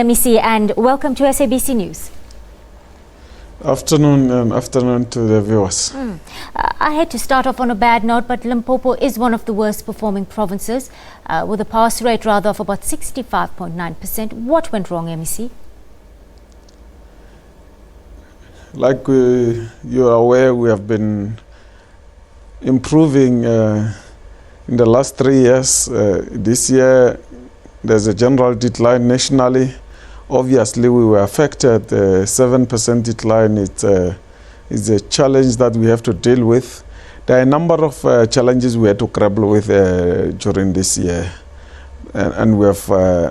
MEC, and welcome to SABC News. Afternoon and afternoon to the viewers. I hate to start off on a bad note, but Limpopo is one of the worst performing provinces with a pass rate rather of about 65.9%. What went wrong, MEC? Like you are aware, we have been improving in the last 3 years. This year, there's a general decline nationally. Obviously, we were affected. 7% decline is a challenge that we have to deal with. There are a number of challenges we had to grapple with during this year. And we have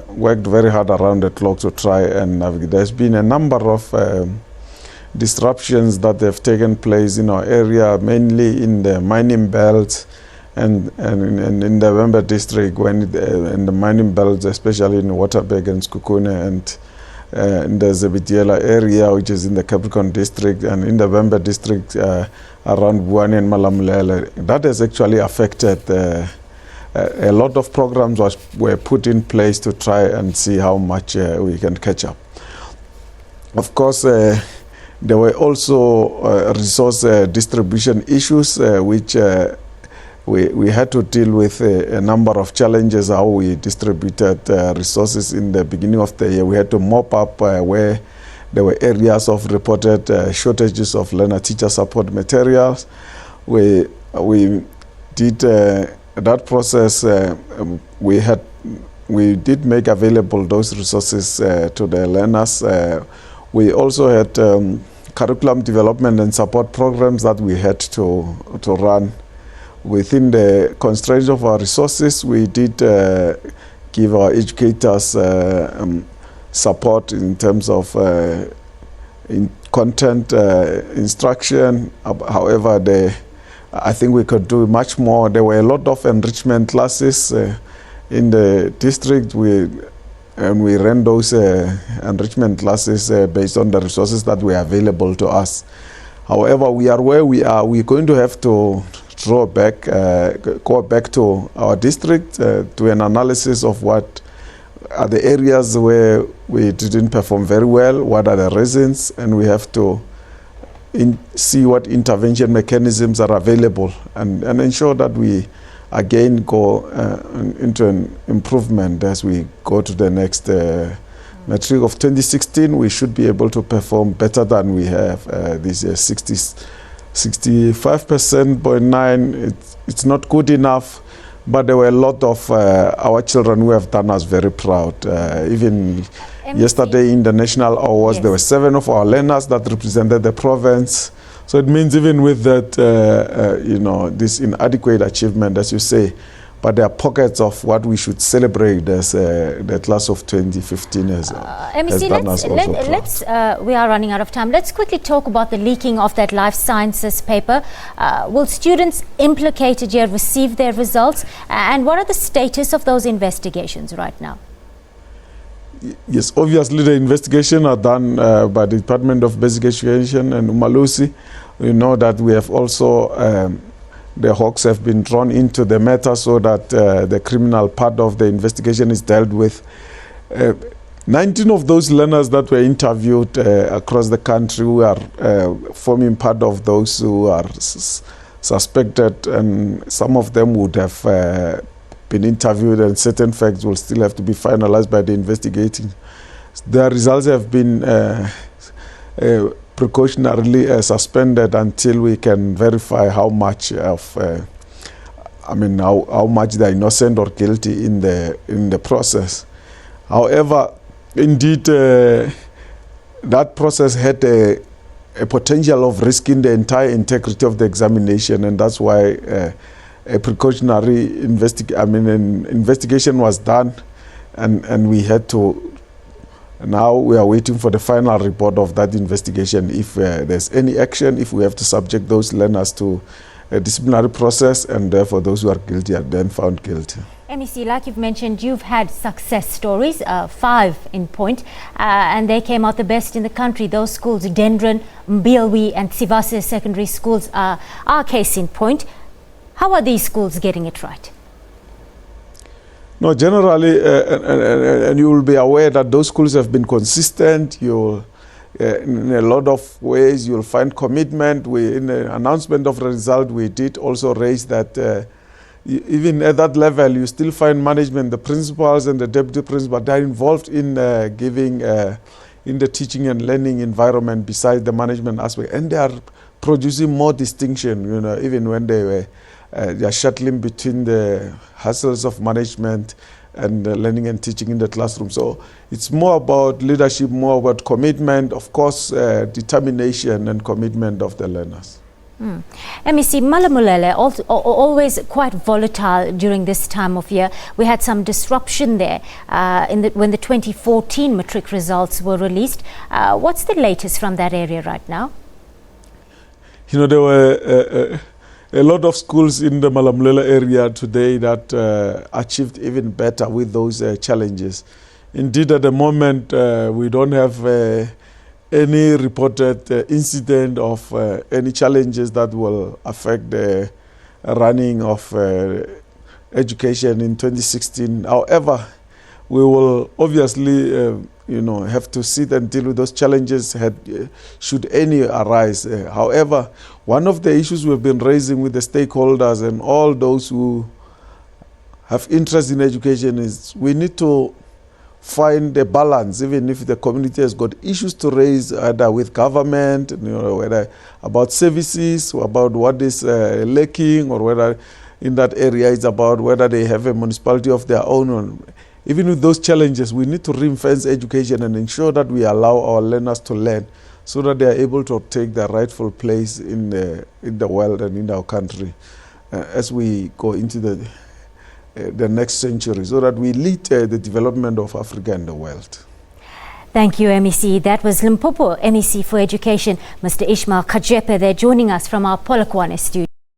worked very hard around the clock to try and navigate. There's been a number of disruptions that have taken place in our area, mainly in the mining belt and in the Wembe district, when in the mining belt, especially in Waterberg and Skukune, and in the Zebediela area, which is in the Capricorn district, and in the Wembe district around Buane and Malamulele. That has actually affected a lot of programs were put in place to try and see how much we can catch up. Of course, there were also resource distribution issues, which we had to deal with a number of challenges, how we distributed resources in the beginning of the year. We had to mop up where there were areas of reported shortages of learner-teacher support materials. We did that process. We did make available those resources to the learners. We also had curriculum development and support programs that we had to run. Within the constraints of our resources, we did give our educators support in terms of content instruction. However, I think we could do much more. There were a lot of enrichment classes in the district. We ran those enrichment classes based on the resources that were available to us. However, we are where we are. We're going to have to go back to our district, to an analysis of what are the areas where we didn't perform very well, what are the reasons, and we have to see what intervention mechanisms are available and ensure that we again go into an improvement as we go to the next Matric of 2016. We should be able to perform better than we have this year. 65.9%. It's not good enough, but there were a lot of our children who have done us very proud. Even yesterday in the national awards, there were 7 of our learners that represented the province. So it means even with that, this inadequate achievement, as you say, but there are pockets of what we should celebrate as the class of 2015 has done us also proud. We are running out of time. Let's quickly talk about the leaking of that life sciences paper. Will students implicated here receive their results? And what are the status of those investigations right now? Yes, obviously the investigation are done by the Department of Basic Education and Umalusi. We know that we have also the Hawks have been drawn into the matter so that the criminal part of the investigation is dealt with. 19 of those learners that were interviewed across the country who are forming part of those who are suspected, and some of them would have been interviewed, and certain facts will still have to be finalized by the investigating. Their results have been precautionarily suspended until we can verify how much of, how much they're innocent or guilty in the process. However, indeed, that process had a potential of risking the entire integrity of the examination, and that's why a precautionary investigation was done, and we had to. Now we are waiting for the final report of that investigation. If there's any action, if we have to subject those learners to a disciplinary process, and therefore those who are guilty are then found guilty. MEC, like you've mentioned, you've had success stories, 5 in point, and they came out the best in the country. Those schools, Dendron, Mbilwi and Sivase secondary schools are case in point. How are these schools getting it right? No, generally, and you will be aware that those schools have been consistent. You'll, in a lot of ways, you'll find commitment. In the announcement of the result, we did also raise that even at that level, you still find management, the principals and the deputy principal, they're involved in giving in the teaching and learning environment besides the management aspect, and they are producing more distinction. You know, even when they are shuttling between the hassles of management and learning and teaching in the classroom. So it's more about leadership, more about commitment, of course, determination and commitment of the learners. MEC, Malamulele, always quite volatile during this time of year. We had some disruption there when the 2014 Matric results were released. What's the latest from that area right now? You know, there were a lot of schools in the Malamulele area today that achieved even better with those challenges. Indeed, at the moment, we don't have any reported incident of any challenges that will affect the running of education in 2016. However, we will obviously have to sit and deal with those challenges should any arise. However, one of the issues we've been raising with the stakeholders and all those who have interest in education is we need to find a balance, even if the community has got issues to raise either with government, whether about services, or about what is lacking, or whether in that area it's about whether they have a municipality of their own. Even with those challenges, we need to ring-fence education and ensure that we allow our learners to learn so that they are able to take their rightful place in the world and in our country as we go into the next century, so that we lead the development of Africa and the world. Thank you, MEC. That was Limpopo MEC for Education, Mr. Ishmael Kgetjepe, there joining us from our Polokwane studio.